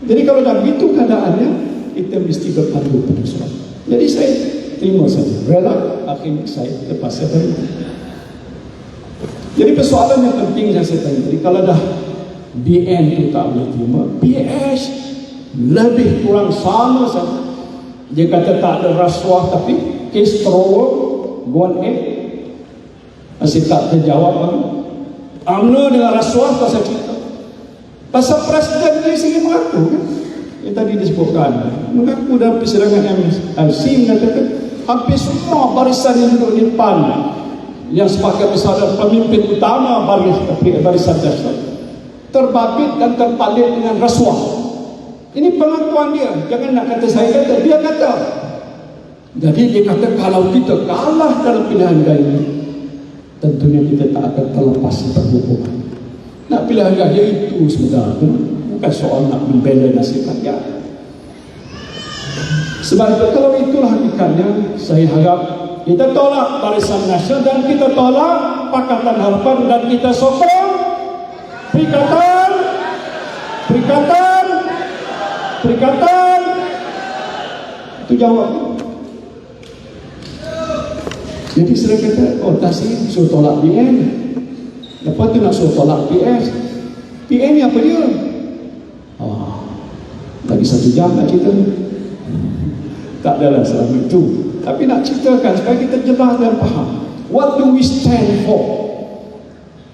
Jadi kalau dah begitu keadaannya, kita mesti berpandu pada Islam. Jadi saya terima saja. Rela, akhirnya saya terpaksa terima. Jadi persoalan yang penting yang saya tanya tadi, kalau dah BN itu tak boleh terima, PS lebih kurang sama saja. Dia kata tak ada rasuah, tapi kes terowong Guan masih tak terjawab. UMNO dengan rasuah pasal kita. Pasal Presiden dia sendiri mengaku kan? Yang tadi disebutkan, mengaku dalam persidangan MLC mengatakan hampir semua barisan yang duduk di depan yang sebagai besar pemimpin utama barisan tersebut terbabit dan terpalit dengan rasuah. Ini pengakuan dia. Jangan nak kata saya kata, dia kata. Jadi dia kata kalau kita kalah dalam pilihan raya, tentunya kita tak akan terlepas dari hukuman. Nak pilihan raya itu sebenarnya bukan soal nak membela nasib rakyat. Sebab itu kalau itulah hakikatnya, saya harap kita tolak Barisan Nasional dan kita tolak Pakatan Harapan dan kita sokong Perikatan itu jawab. Jadi saya kata, oh tasik suruh tolak PN. Lepas tu nak suruh tolak PS. PN ni apa dia? Lagi 1 jam nak cerita. Tak adalah selama itu. Tapi nak ceritakan supaya kita jelas dan faham. What do we stand for?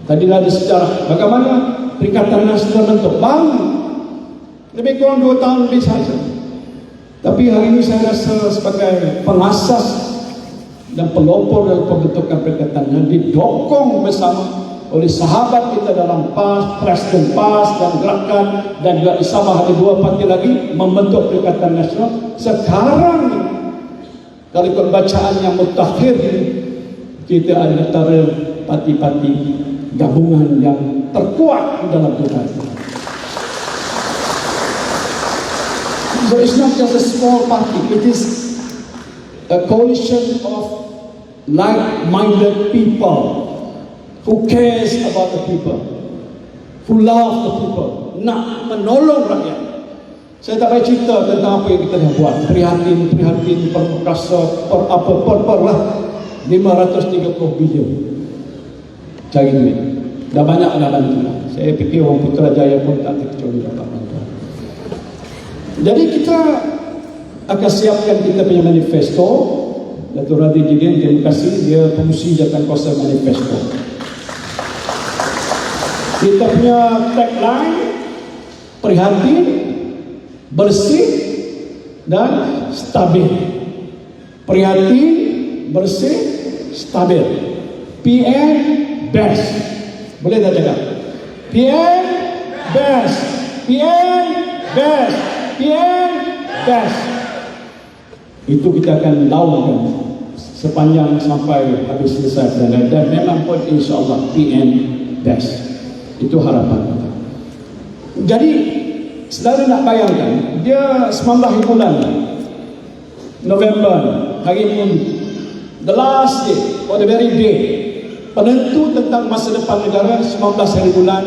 Tadi ada sejarah bagaimana Perikatan Nasional bentuk baru. Lebih kurang 2 tahun lebih saja. Tapi hari ini saya rasa sebagai pengasas dan pelopor dalam pembentukan perikatan yang didokong bersama oleh sahabat kita dalam PAS, Presiden PAS dan Gerakan, dan juga di Sabah ada 2 parti lagi membentuk Perikatan Nasional. Sekarang kalau ikut bacaan yang mutakhir ini, kita ada antara parti-parti gabungan yang terkuat dalam perikatan. So it's not just a small party, it is a coalition of like-minded people who cares about the people, who love the people, nak menolong rakyat. Saya tak payah cerita tentang apa yang kita dah buat, prihatin, perkasa, per lah 530 bilion cari duit. Dah banyak dah bantu lah. Saya fikir orang Putrajaya pun tak terkecuali dapat bantu. Jadi kita akan siapkan kita punya manifesto. Datuk Radhi Jidin, terima kasih, dia pengusi Jawatankuasa manifesto. Kita punya tagline prihatin, bersih dan stabil. Prihatin, bersih, stabil. PN best. Boleh tak cakap? PN best. PN best. PN best. Itu kita akan lakukan sepanjang sampai habis selesai dan memang pun insyaAllah PN best. Itu harapan kita. Jadi saudara nak bayangkan, dia 19 bulan November, hari ini, the last day or the very day penentu tentang masa depan negara 19 hari bulan,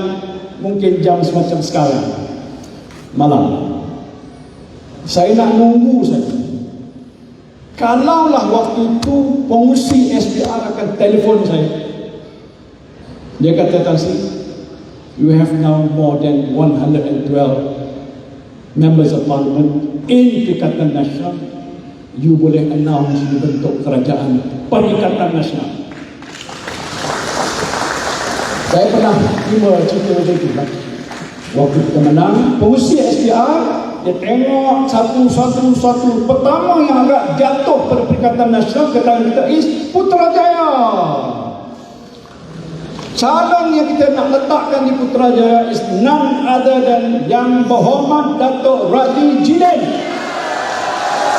mungkin jam semacam sekarang malam. Saya nak nunggu saja. Kalaulah waktu itu pengurusi SPR akan telefon saya, dia kata, Tan Sri, you have now more than 112 members of parliament in Perikatan Nasional. You boleh announce bentuk kerajaan Perikatan Nasional. Saya pernah terima cerita macam itu. Waktu kita menang, pengurusi SPR, dia tengok satu-satu. Pertama yang agak jatuh pada Perikatan Nasional ke tangan kita is Putrajaya. Calon yang kita nak letakkan di Putrajaya is none other than Yang Berhormat Datuk Radhi Jidin.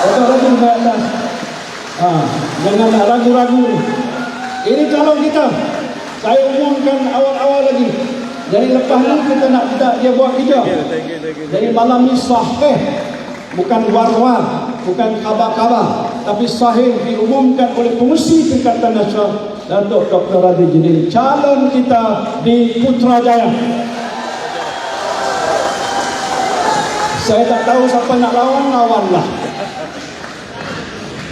Datuk Radhi naik atas. Jangan nak ragu-ragu. Ini calon kita. Saya umumkan awal-awal lagi. Jadi lepas ni kita nak dia buat kerja. Jadi malam ni sahih, bukan war-war, bukan khabar-khabar, tapi sahih diumumkan oleh pengurusi Perikatan Nasional Datuk Dr. Radhi Jidin, calon kita di Putrajaya. Saya tak tahu siapa nak lawanlah.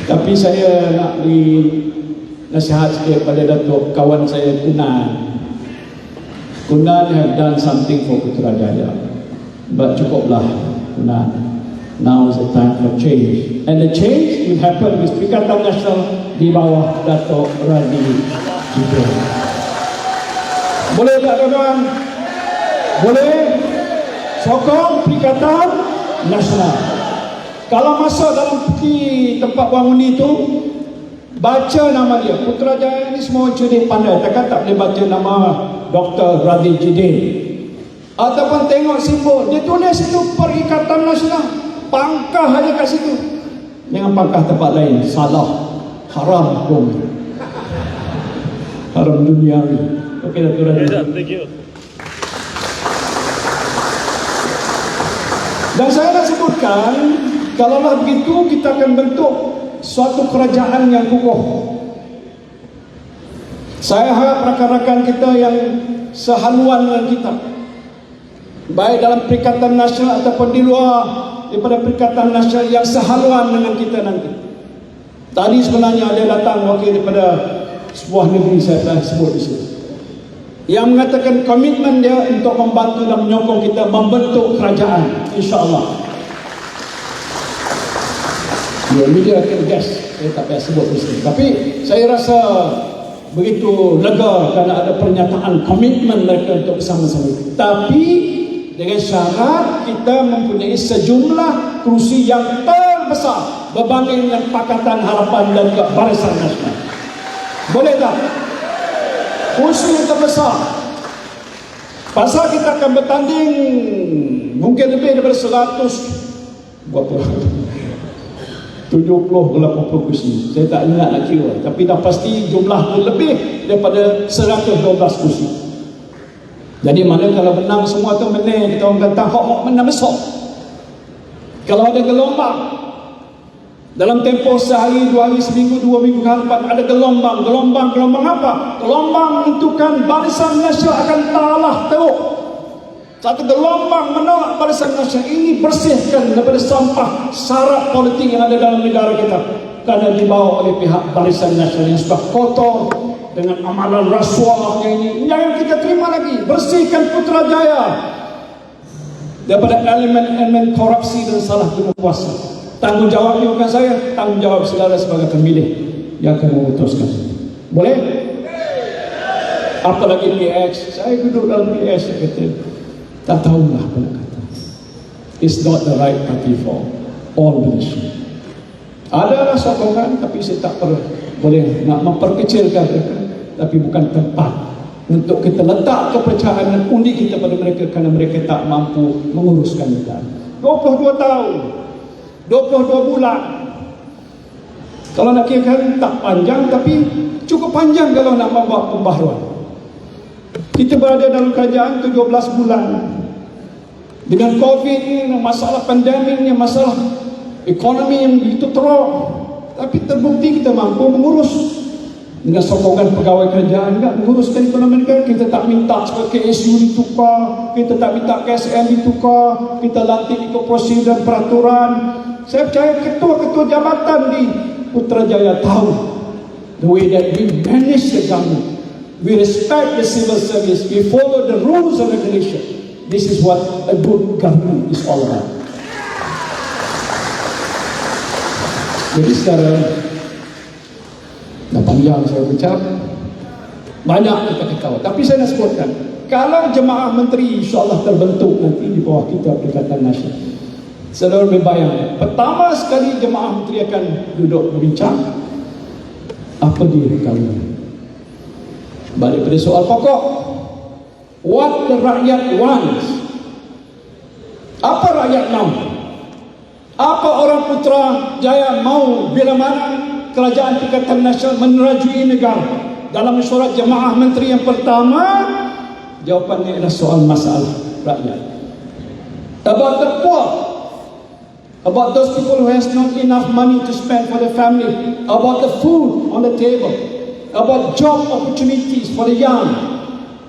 Tapi saya nak beri nasihat sikit pada Datuk kawan saya Kunan. Kunan have done something for Putrajaya, but cukuplah Kunan. Now is the time for change, and the change will happen with Perikatan Nasional di bawah Datuk Radhi Jidin. Boleh tak tuan-tuan? Boleh? Sokong Perikatan Nasional. Kalau masuk dalam tempat bangun itu, baca nama dia. Putrajaya ni semua cerdik pandai, takkan tak boleh baca nama Dr. Radhi Jidin. Ataupun tengok simbol, dia tulis itu Perikatan Nasional, pangkah aja kat situ. Jangan pangkah tempat lain, salah, haram pun, haram dunia. Okey, Dr. Radhi. Thank you. Dan saya nak sebutkan, kalaulah begitu kita akan bentuk suatu kerajaan yang kukuh. Saya harap rakan-rakan kita yang sehaluan dengan kita, baik dalam Perikatan Nasional ataupun di luar daripada Perikatan Nasional, yang sehaluan dengan kita nanti. Tadi sebenarnya ada datang wakil daripada sebuah negeri, saya telah sebut di sini, yang mengatakan komitmen dia untuk membantu dan menyokong kita membentuk kerajaan, insya-Allah. Ya, media akan guess, saya tak payah sebut di sini. Tapi saya rasa begitu lega kerana ada pernyataan komitmen mereka untuk bersama-sama. Tapi dengan syarat kita mempunyai sejumlah kerusi yang terbesar berbanding dengan Pakatan Harapan dan Barisan Nasional. Boleh tak? Kursi yang terbesar. Pasal kita akan bertanding mungkin lebih daripada 100 berapa? 70 ke 80 kursi. Saya tak ingat nak kira, tapi dah pasti jumlah itu lebih daripada 112 kursi. Jadi mana kalau menang semua tu menang, kita orang kata hok menang besar. Kalau ada gelombang dalam tempoh sehari, 2 hari, seminggu, 2 minggu ke depan, ada gelombang apa? Gelombang menentukan Barisan Nasional akan talah teruk. Satu gelombang menolak Barisan Nasional ini bersihkan daripada sampah syarat politik yang ada dalam negara kita, kerana dibawa oleh pihak Barisan Nasional yang sudah kotor dengan amalan rasuah ini. Jangan kita terima lagi. Bersihkan Putrajaya daripada elemen-elemen korupsi dan salah guna kuasa. Tanggungjawabnya bukan saya, tanggungjawab saudara sebagai pemilih yang akan memutuskan. Boleh? Apalagi PX, saya duduk dalam PX, saya kata, tak tahulah apa nak kata. It's not the right party for all Malaysia. Adalah sokongan, tapi saya tak boleh nak memperkecilkan mereka, tapi bukan tempat untuk kita letak kepercayaan dan undi kita pada mereka, kerana mereka tak mampu menguruskan negara. 22 tahun, 22 bulan. Kalau nak kirakan tak panjang, tapi cukup panjang kalau nak membuat pembaharuan. Kita berada dalam kerajaan 17 bulan. Dengan COVID ni, masalah pandemik ni, masalah ekonomi yang begitu teruk, tapi terbukti kita mampu mengurus. dengan sokongan pegawai kerajaan, enggak menguruskan ekonomi negara. Kita tak minta KSU ditukar, kita tak minta KSN ditukar, kita lantik ikut prosedur dan peraturan. Saya percaya ketua-ketua jabatan di Putrajaya tahu the way that we manage the government. We respect the civil service, we follow the rules and regulations. This is what a good government is all about. Jadi sekarang dah panjang saya ucap, banyak kita ketawa. Tapi saya nak sebutkan, kalau jemaah menteri insyaAllah terbentuk nanti di bawah kita Perikatan Nasional, saudara berbayang, pertama sekali jemaah menteri akan duduk berbincang, apa dia kami. Balik pada soal pokok, what the rakyat wants. Apa rakyat mahu? Apa orang Putrajaya mahu bila mana Kerajaan Perikatan Nasional menerajui negara? Dalam mesyuarat jemaah menteri yang pertama, jawapannya adalah soal masalah rakyat. About the poor, about those people who has not enough money to spend for their family, about the food on the table, about job opportunities for the young,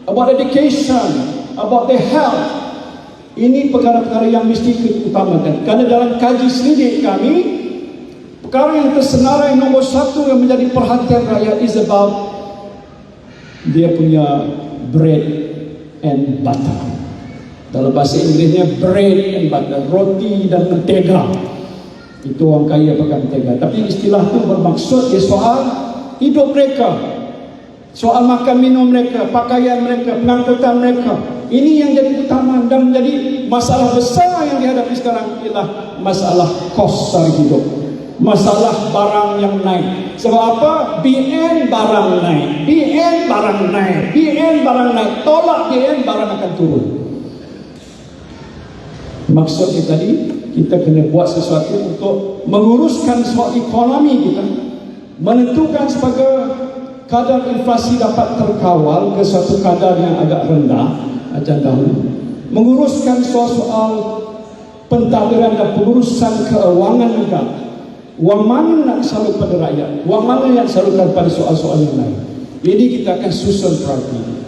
about education, about their health. Ini perkara-perkara yang mesti diutamakan. Kerana dalam kaji selidik kami, perkara yang tersenarai nombor satu yang menjadi perhatian rakyat is about dia punya bread and butter. Dalam bahasa Inggerisnya bread and butter, roti dan mentega. Itu orang kaya pakai mentega. Tapi istilah itu bermaksud dia soal hidup mereka, soal makan minum mereka, pakaian mereka, pengangkutan mereka. Ini yang jadi utama dan menjadi masalah besar yang dihadapi sekarang ialah masalah kos sara hidup, masalah barang yang naik. Sebab apa? BN barang naik, BN barang naik, BN barang naik. Tolak BN, barang akan turun. Maksudnya tadi, kita kena buat sesuatu untuk menguruskan soal ekonomi kita, menentukan sebagai kadar inflasi dapat terkawal ke suatu kadar yang agak rendah macam dahulu, menguruskan soal pentadbiran dan pengurusan keuangan negara. Wang mana nak salur pada rakyat, wang mana yang salurkan pada soal-soal yang lain. Ini kita akan susun strategi.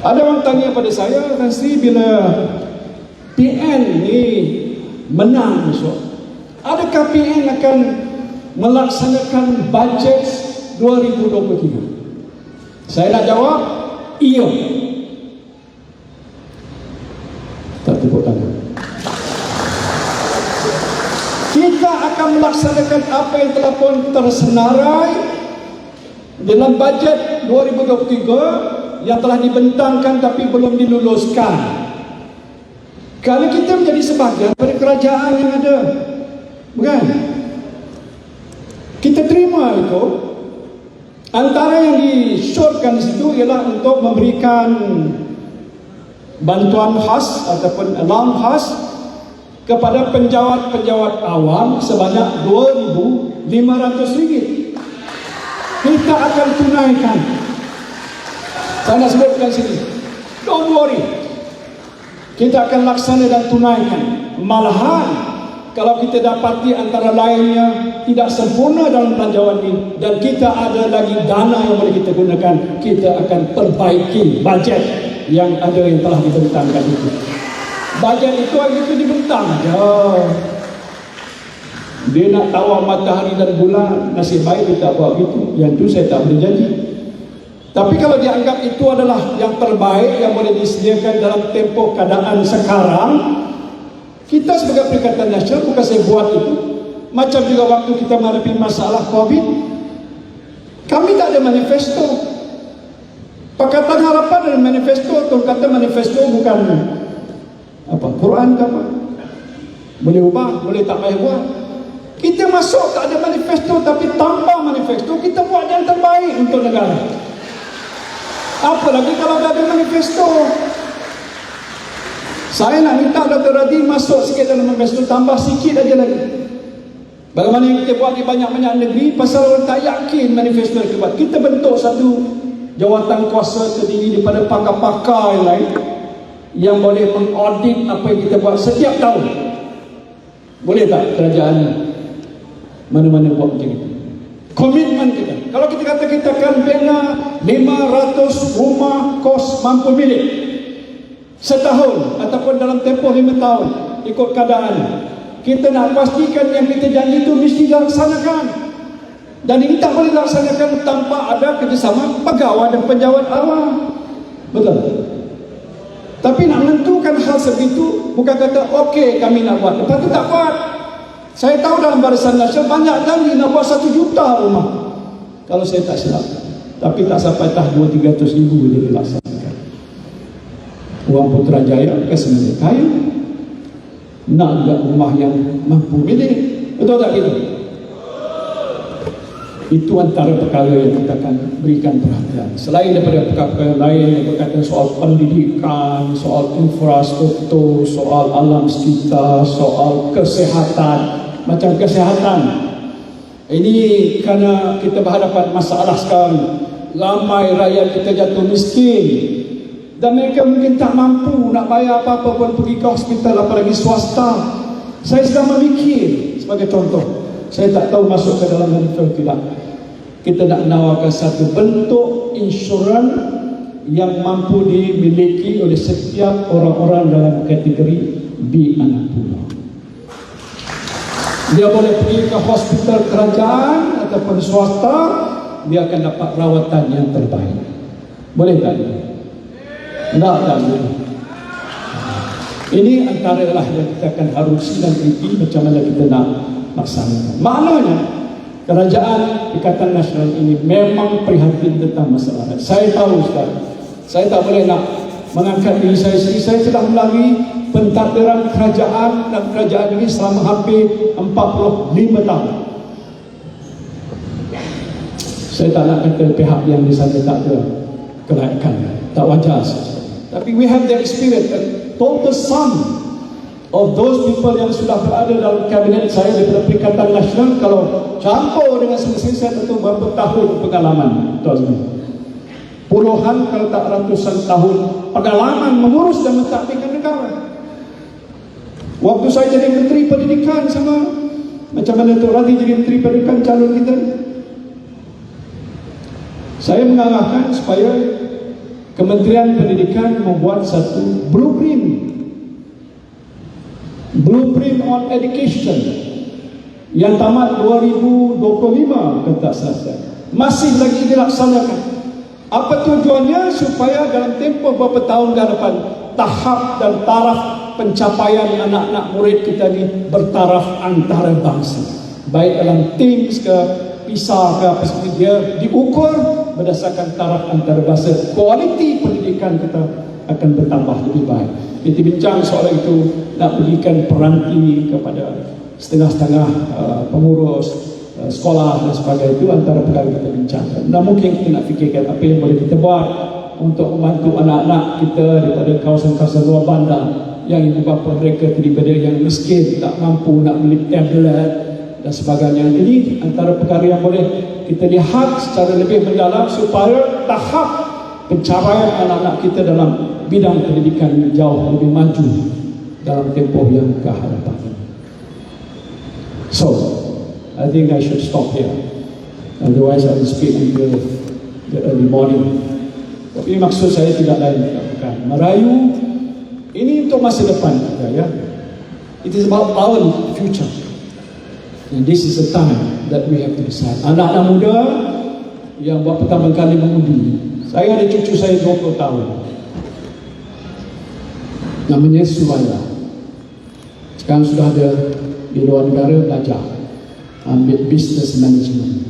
Ada orang tanya pada saya, Tan Sri, bila PN ni menang besok, adakah PN akan melaksanakan bajet 2023? Saya nak jawab, iya. Tak tepuk tangan. Kita akan melaksanakan apa yang telah pun tersenarai dalam bajet 2023 yang telah dibentangkan tapi belum diluluskan. Kalau kita menjadi sebahagian pada kerajaan yang ada, bukan? Kita terima itu. Antara yang disyorkan di situ ialah untuk memberikan bantuan khas ataupun allowance khas kepada penjawat-penjawat awam sebanyak RM2,500. Kita akan tunaikan. Saya nak sebutkan sini, don't worry, kita akan laksana dan tunaikan. Malahan kalau kita dapati antara lainnya tidak sempurna dalam belanjawan ini dan kita ada lagi dana yang boleh kita gunakan, kita akan perbaiki bajet yang ada yang telah dibentangkan itu. Bajet itu hari itu dibentang je. Dia nak tawar matahari dan bulan, nasib baik dia tak buat begitu. Yang itu saya tak boleh janji. Tapi kalau dianggap itu adalah yang terbaik yang boleh disediakan dalam tempoh keadaan sekarang, kita sebagai Perikatan Nasional, bukan saya buat itu. Macam juga waktu kita menghadapi masalah COVID, kami tak ada manifesto. Pakatan Harapan dan manifesto, atau kata manifesto bukan apa, Quran ke apa. Boleh ubah, boleh tak payah buat. Kita masuk tak ada manifesto, tapi tanpa manifesto kita buat yang terbaik untuk negara. Apalagi kalau ada manifesto. Saya nak minta Dr. Radin masuk sikit dalam manifesto, tambah sikit aja lagi. Bagaimana yang kita buat di banyak-banyak negeri, pasal orang tak yakin manifesto yang buat. Kita bentuk satu jawatan kuasa tertinggi daripada pakar-pakar yang lain yang boleh mengaudit apa yang kita buat setiap tahun. Boleh tak kerajaan mana-mana buat macam itu? Komitmen kita. Kalau kita kata kita akan bina 500 rumah kos mampu milik setahun ataupun dalam tempoh 5 tahun, ikut keadaan, kita nak pastikan yang kita janji itu mesti dilaksanakan. Dan ini tak boleh dilaksanakan tanpa ada kerjasama pegawai dan penjawat awam. Betul? Tapi nak menentukan hal sebegitu, bukan kata okey kami nak buat, lepas tu tak buat. Saya tahu dalam Barisan Nasional banyak janji nak buat 1 juta rumah, kalau saya tak silap, tapi tak sampai tahun 200-300 ribu dia dilaksanakan. Orang Putrajaya ke sebenarnya kaya, nak juga rumah yang mampu milik. Betul tak gitu? Itu antara perkara yang kita akan berikan perhatian. Selain daripada perkara lain yang berkaitan soal pendidikan, soal infrastruktur, soal alam sekitar, soal kesihatan. Macam kesihatan, ini kerana kita berhadapan masalah sekarang, ramai rakyat kita jatuh miskin dan mereka mungkin tak mampu nak bayar apa-apa pun pergi ke hospital, apalagi swasta. Saya sedang memikir, sebagai contoh, saya tak tahu masuk ke dalam medical tidak, kita nak menawarkan satu bentuk insurans yang mampu dimiliki oleh setiap orang-orang dalam kategori B anak pulau. Dia boleh pergi ke hospital kerajaan ataupun swasta, dia akan dapat rawatan yang terbaik. Boleh tak? Tak boleh. Ini antara lah yang kita akan harusi dan teliti macam mana kita nak laksanakan. Maknanya kerajaan Ikatan Nasional ini memang prihatin tentang masalah. Saya tahu sekarang, saya tak boleh nak mengangkat diri saya sendiri. Saya telah melalui pentadbiran kerajaan dan kerajaan ini selama hampir 45 tahun. Saya tak nak kata pihak yang di sana tak ada kelaikan, tak wajar. Tapi we have the experience, a total sum of those people yang sudah berada dalam kabinet saya daripada Perikatan Nasional, kalau campur dengan semestinya saya tentu berapa tahun pengalaman, tuan-tuan. Puluhan kalau tak ratusan tahun pengalaman mengurus dan mentadbirkan negara. Waktu saya jadi Menteri Pendidikan sama macam mana Tok Radhi jadi Menteri Pendidikan calon kita, saya mengarahkan supaya Kementerian Pendidikan membuat satu blueprint on education yang tamat 2025 kalau tak salah, masih lagi dilaksanakan. Apa tujuannya? Supaya dalam tempoh beberapa tahun ke depan, tahap dan taraf pencapaian anak-anak murid kita ni bertaraf antara bangsa, baik dalam TIMS ke PISA ke apa semua, dia diukur berdasarkan taraf antara bangsa. Kualiti pendidikan kita akan bertambah lebih baik. Kita bincang soal itu, nak berikan peranti kepada setengah-setengah pengurus sekolah dan sebagainya. Itu antara perkara kita bincangkan. Dan mungkin kita nak fikirkan apa yang boleh kita buat untuk membantu anak-anak kita daripada kawasan-kawasan luar bandar yang ibu bapa mereka daripada yang miskin, tak mampu nak beli tablet dan sebagainya. Jadi antara perkara yang boleh kita lihat secara lebih mendalam supaya tahap pencapaian anak-anak kita dalam bidang pendidikan jauh lebih maju dalam tempoh yang ke hadapan. So, I think I should stop here. Otherwise I will speak until the early morning. Tapi maksud saya tidak lain bukan merayu ini untuk masa depan kita, ya. It is about our future. And this is the time that we have to decide. Anak-anak muda yang buat pertama kali mengundi. Saya ada cucu saya 20 tahun. Namanya Suraya. Sekarang sudah ada di luar negara belajar ambil business management.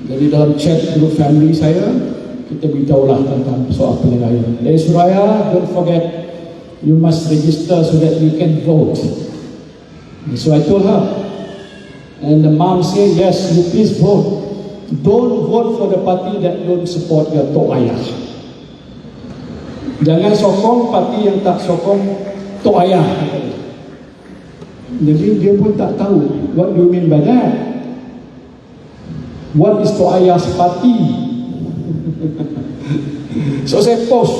Jadi dalam chat group family saya, kita beritahulah tentang soal penilaian. Dari Suraya, don't forget, you must register so that you can vote. So I told her, and the mom said, yes, you please vote. Don't vote for the party that don't support your tok ayah. Jangan sokong parti yang tak sokong tok ayah. Jadi dia pun tak tahu what do you mean by that. What is tok ayah's party? So saya post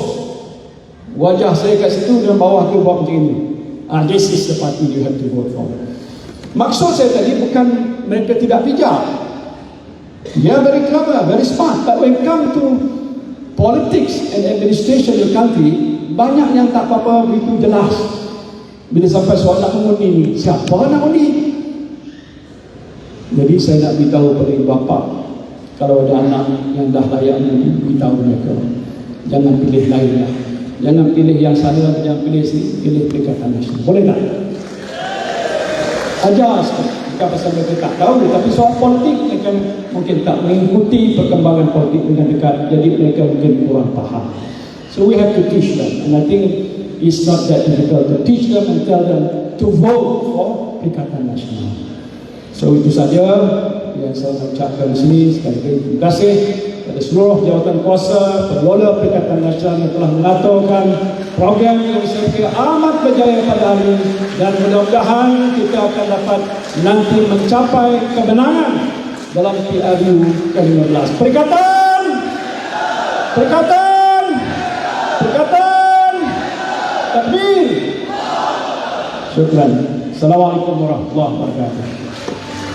wajah saya kat situ dan bawah tu buat macam ni. This is the party you have to vote for. Maksud saya tadi bukan mereka tidak bijak. They are very clever, very smart. But when it comes to politics and administration of the country, banyak yang tak apa-apa begitu jelas. Bila sampai soal nak mengundi ni, siapa nak undi? Jadi saya nak beritahu kepada ibu bapa, kalau ada anak yang dah layak mengundi, beritahu mereka, jangan pilih lain lah. Jangan pilih yang sana, jangan pilih sini, pilih Perikatan Nasional. Boleh tak? Ajar sikit. Bukan pasal mereka tak tahu, tapi soal politik mereka mungkin tak mengikuti perkembangan politik dengan dekat, jadi mereka mungkin kurang faham. So we have to teach them, and I think it's not that difficult to teach them and tell them to vote for Perikatan Nasional. So itu saja yang saya ucapkan di sini. Sekali lagi terima kasih kepada seluruh jawatan kuasa, pengelola Perikatan Nasional yang telah mengaturkan program yang saya kira amat berjaya pada hari ini, dan mudah-mudahan kita akan dapat nanti mencapai kemenangan dalam PRU ke-15. Perikatan! Perikatan! Perikatan! Takbir! Syukran. Assalamualaikum warahmatullahi wabarakatuh.